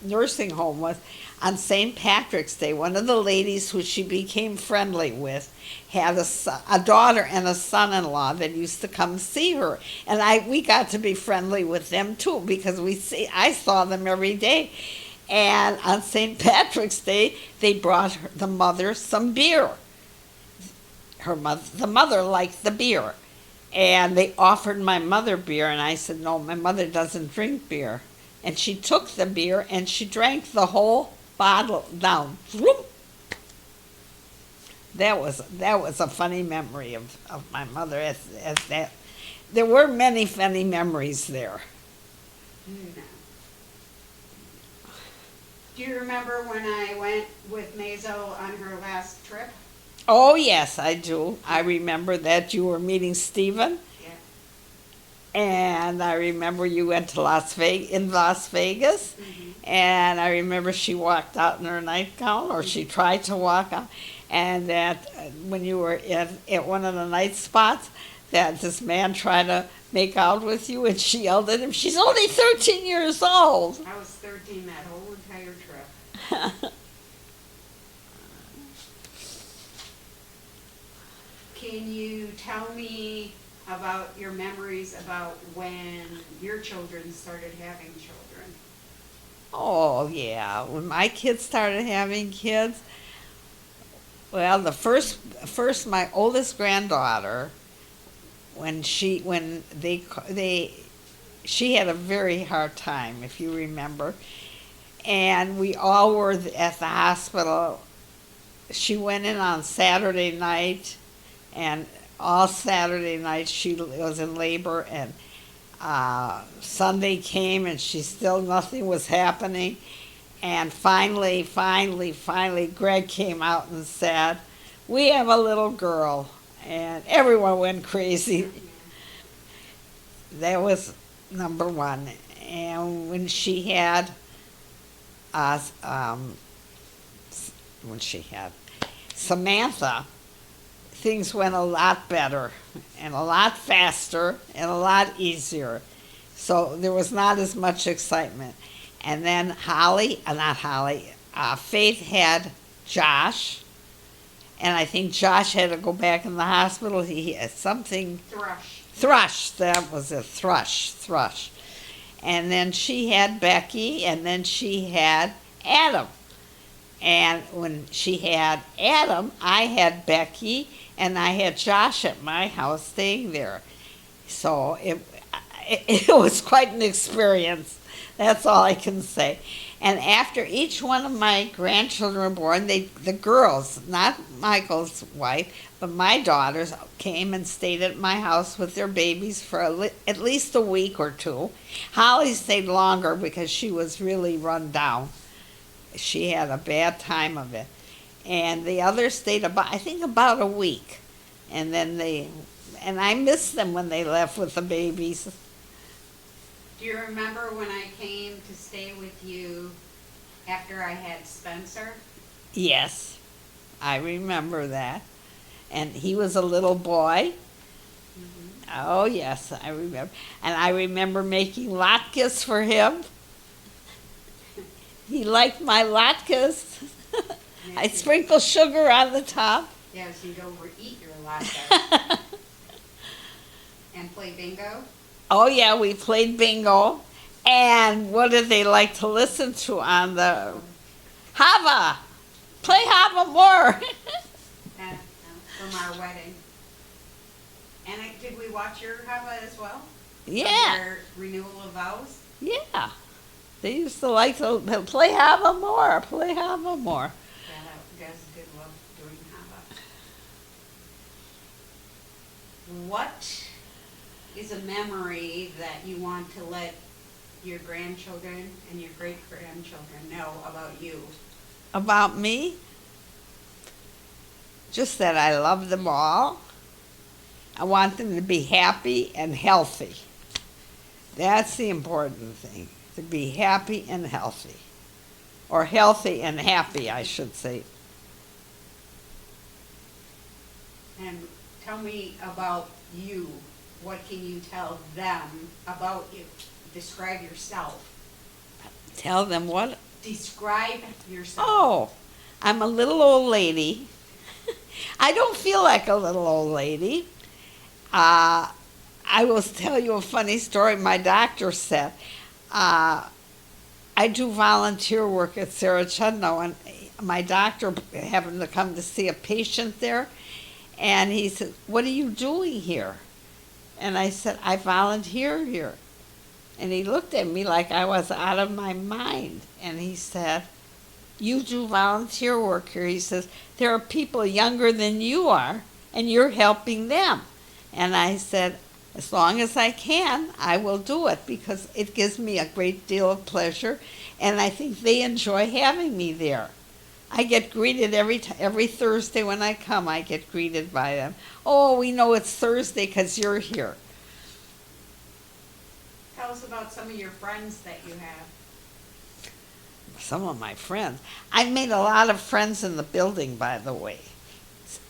nursing home was on St. Patrick's Day. One of the ladies who she became friendly with had a daughter and a son-in-law that used to come see her, and we got to be friendly with them too because I saw them every day. And on St. Patrick's Day, they brought the mother some beer. The mother liked the beer. And they offered my mother beer, and I said, no, my mother doesn't drink beer. And she took the beer, and she drank the whole bottle down. That was a funny memory of my mother. As that, there were many funny memories there. No. Do you remember when I went with Maisel on her last trip? Oh, yes, I do. I remember that you were meeting Stephen. Yeah. And I remember you went to Las Vegas. Mm-hmm. And I remember she walked out in her nightgown, or she tried to walk out. And that when you were at one of the night spots, that this man tried to make out with you, and she yelled at him, she's only 13 years old. I was 13 that whole entire trip. Can you tell me about your memories about when your children started having children? Oh, yeah. When my kids started having kids, well, my oldest granddaughter, she had a very hard time, if you remember, and we all were at the hospital. She went in on Saturday night, and all Saturday night she was in labor, and Sunday came and nothing was happening. And finally, Greg came out and said, we have a little girl. And everyone went crazy. That was number one. And when she had Samantha, things went a lot better and a lot faster and a lot easier. So there was not as much excitement. And then Faith had Josh, and I think Josh had to go back in the hospital. He had something. Thrush, that was a thrush. And then she had Becky, and then she had Adam. And when she had Adam, I had Becky, and I had Josh at my house staying there. So it was quite an experience. That's all I can say. And after each one of my grandchildren were born, the girls, not Michael's wife, but my daughters, came and stayed at my house with their babies for at least a week or two. Holly stayed longer because she was really run down. She had a bad time of it. And the others stayed about a week. And then I missed them when they left with the babies. Do you remember when I came to stay with you after I had Spencer? Yes, I remember that. And he was a little boy. Mm-hmm. Oh, yes, I remember. And I remember making latkes for him. He liked my latkes. I sprinkle sugar on the top. Yeah, so you'd overeat your latke. And play bingo? Oh, yeah, we played bingo. And what did they like to listen to on the... Hava! Play Hava more! From our wedding. And did we watch your Hava as well? Yeah. Your renewal of vows? Yeah. They used to like to play Hava more, play Hava more. Yeah, you guys did love doing Hava. What is a memory that you want to let your grandchildren and your great-grandchildren know about you? About me? Just that I love them all. I want them to be happy and healthy. That's the important thing, to be happy and healthy. Or healthy and happy, I should say. And tell me about you. what can you tell them about you? Describe yourself. Tell them what? Describe yourself. Oh, I'm a little old lady. I don't feel like a little old lady. I will tell you a funny story. My doctor said, I do volunteer work at Sarah Chudnow, and my doctor happened to come to see a patient there, and he said, "What are you doing here?" And I said, "I volunteer here." And he looked at me like I was out of my mind, and he said, "You do volunteer work here." He says, "There are people younger than you are, and you're helping them." And I said, "As long as I can, I will do it because it gives me a great deal of pleasure, and I think they enjoy having me there." I get greeted every Thursday when I come. I get greeted by them. "Oh, we know it's Thursday because you're here." Tell us about some of your friends that you have. Some of my friends. I made a lot of friends in the building, by the way.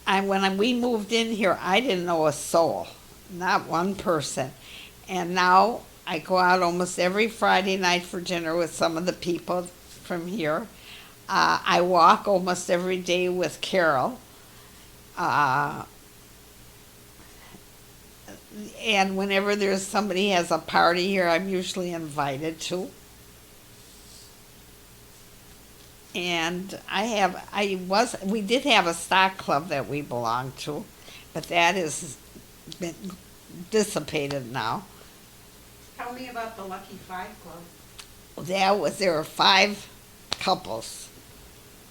We moved in here, I didn't know a soul, not one person. And now I go out almost every Friday night for dinner with some of the people from here. I walk almost every day with Carol. And whenever there's somebody has a party here, I'm usually invited to. And we did have a stock club that we belonged to, but that has been dissipated now. Tell me about the Lucky Five Club. There were 5 couples,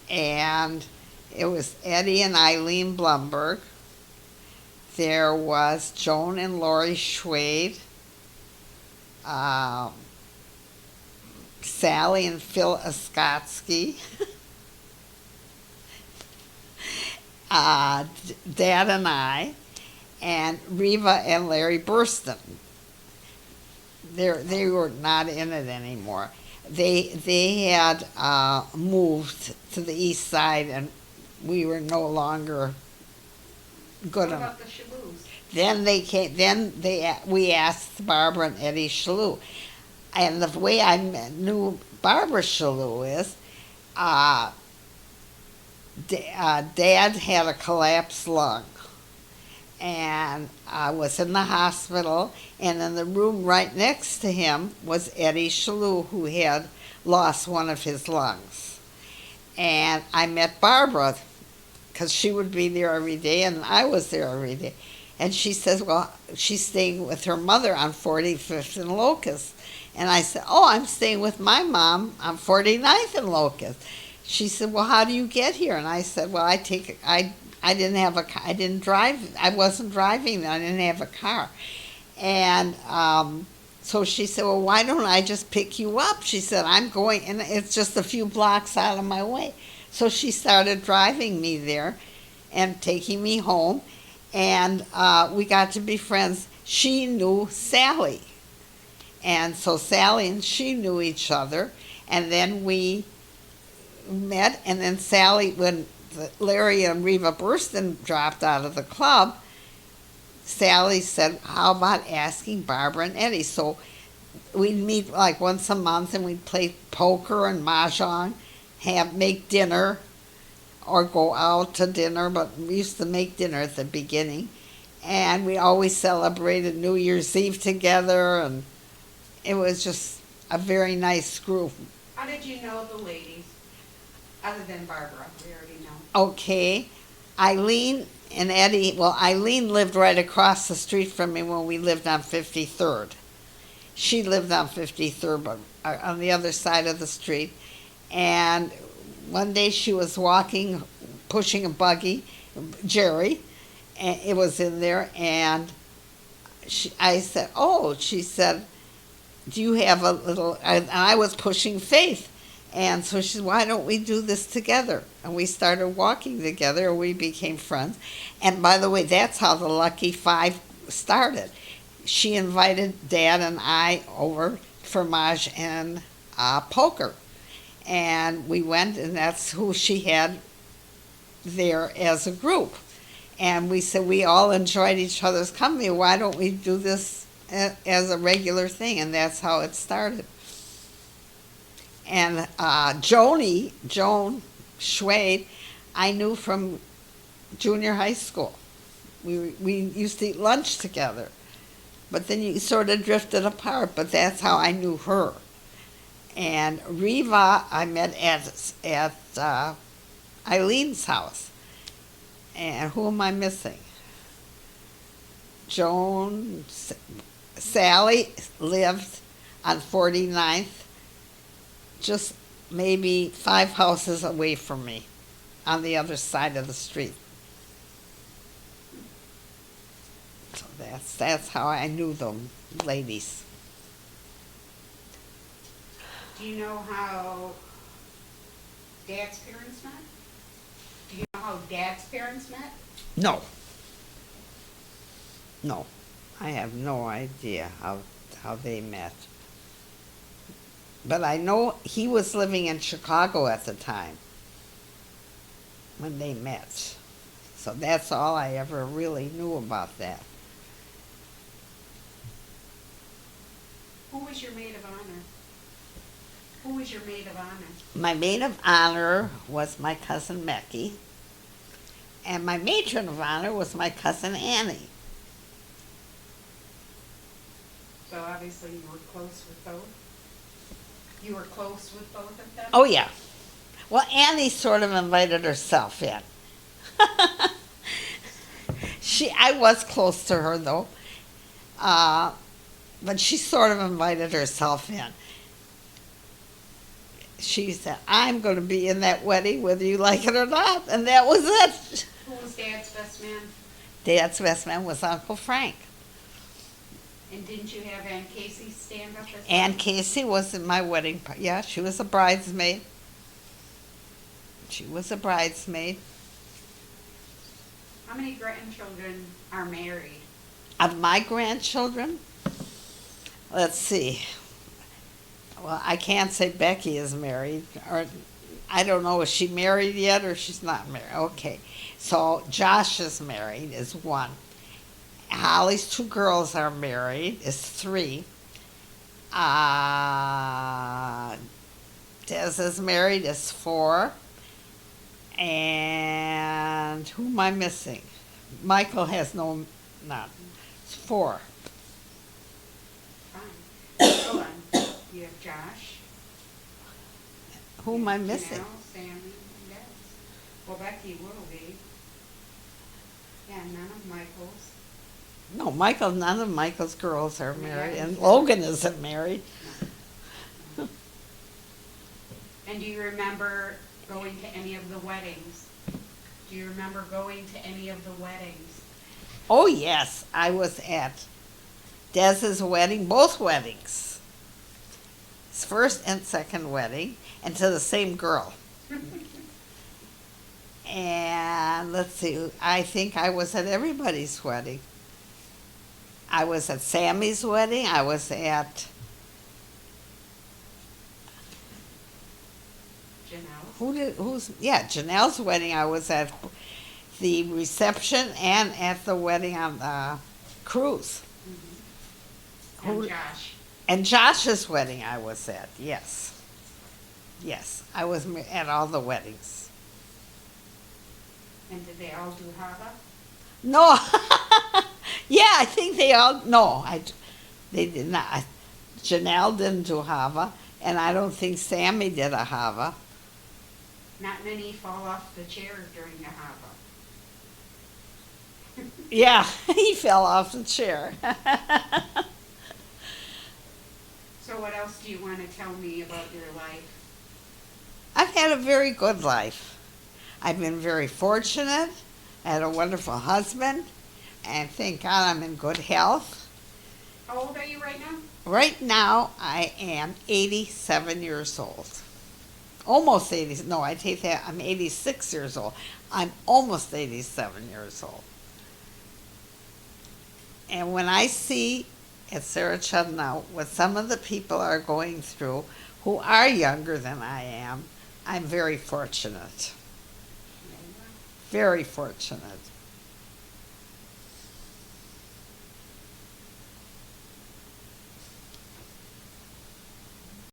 and it was Eddie and Eileen Blumberg. There was Joan and Lori Schwade, Sally and Phil Oskotsky, Dad and I, and Reva and Larry Burston. They were not in it anymore. They had moved to the east side, and we were no longer good What enough. about the Shalhoubs? Then they came. We asked Barbara and Eddie Shalhoub, and the way I knew Barbara Shalhoub is, Dad had a collapsed lung, and was in the hospital. And in the room right next to him was Eddie Shalhoub, who had lost one of his lungs. And I met Barbara, because she would be there every day, and I was there every day. And she says, well, she's staying with her mother on 45th and Locust. And I said, oh, I'm staying with my mom on 49th and Locust. She said, well, how do you get here? And I said, well, I didn't have a car. I didn't drive. I wasn't driving. I didn't have a car. And so she said, well, why don't I just pick you up? She said, I'm going, and it's just a few blocks out of my way. So she started driving me there and taking me home, and we got to be friends. She knew Sally, and so Sally and she knew each other, and then we met, and then Sally, when Larry and Reva Burston dropped out of the club, Sally said, how about asking Barbara and Eddie? So we'd meet like once a month, and we'd play poker and mahjong, make dinner, or go out to dinner, but we used to make dinner at the beginning. And we always celebrated New Year's Eve together, and it was just a very nice group. How did you know the ladies, other than Barbara? We already know. Okay, Eileen and Eddie, well, Eileen lived right across the street from me when we lived on 53rd. She lived on 53rd, but on the other side of the street. And one day she was walking, pushing a buggy, Jerry, and it was in there, and I said, oh, she said, do you have a little, and I was pushing Faith, and so she said, why don't we do this together? And we started walking together, and we became friends. And by the way, that's how the Lucky Five started. She invited Dad and I over for mahjong and poker. And we went, and that's who she had there as a group. And we said we all enjoyed each other's company. Why don't we do this as a regular thing? And that's how it started. And Joan Schwade, I knew from junior high school. We used to eat lunch together. But then you sort of drifted apart, but that's how I knew her. And Riva, I met at Eileen's house. And who am I missing? Sally lived on 49th, just maybe 5 houses away from me, on the other side of the street. So that's how I knew them ladies. Do you know how Dad's parents met? Do you know how Dad's parents met? No. No. I have no idea how they met. But I know he was living in Chicago at the time when they met. So that's all I ever really knew about that. Who was your maid of honor? Who was your maid of honor? My maid of honor was my cousin Becky, and my matron of honor was my cousin Annie. So obviously you were close with both? You were close with both of them? Oh, yeah. Well, Annie sort of invited herself in. I was close to her, though. But she sort of invited herself in. She said, I'm going to be in that wedding whether you like it or not. And that was it. Who was Dad's best man? Dad's best man was Uncle Frank. And didn't you have Aunt Casey stand up as well? Aunt Casey was in my wedding. Yeah, she was a bridesmaid. She was a bridesmaid. How many grandchildren are married? Of my grandchildren, let's see. Well, I can't say Becky is married, or I don't know, is she married yet or she's not married? Okay, so Josh is married, is 1. Holly's 2 girls are married, is 3. Des is married, is 4. And who am I missing? Michael has none. It's 4. Fine. Go on. You have Josh. Who am I missing? Janelle, Sammy, and Des. Well, Becky will be. Yeah, none of Michael's. No, none of Michael's girls are married, Yeah. and Logan isn't married. And do you remember going to any of the weddings? Do you remember going to any of the weddings? Oh, yes, I was at Dez's wedding, both weddings. His first and second wedding, and to the same girl. And let's see, I think I was at everybody's wedding. I was at Sammy's wedding, I was at, Janelle? Janelle's wedding. I was at the reception and at the wedding on the cruise. Mm-hmm. And Who- Josh? And Josh's wedding I was at, yes. Yes, I was at all the weddings. And did they all do Hava? No, yeah, I think they all, no, they did not. Janelle didn't do Hava, and I don't think Sammy did a Hava. Not many fall off the chair during the Hava. Yeah, he fell off the chair. So what else do you want to tell me about your life? I've had a very good life. I've been very fortunate. I had a wonderful husband, and thank God I'm in good health. How old are you right now? Right now, I am 87 years old. Almost 80, no, I take that, I'm 86 years old. I'm almost 87 years old. And when I see at Sarah Chud now what some of the people are going through who are younger than I am, I'm very fortunate. Very fortunate.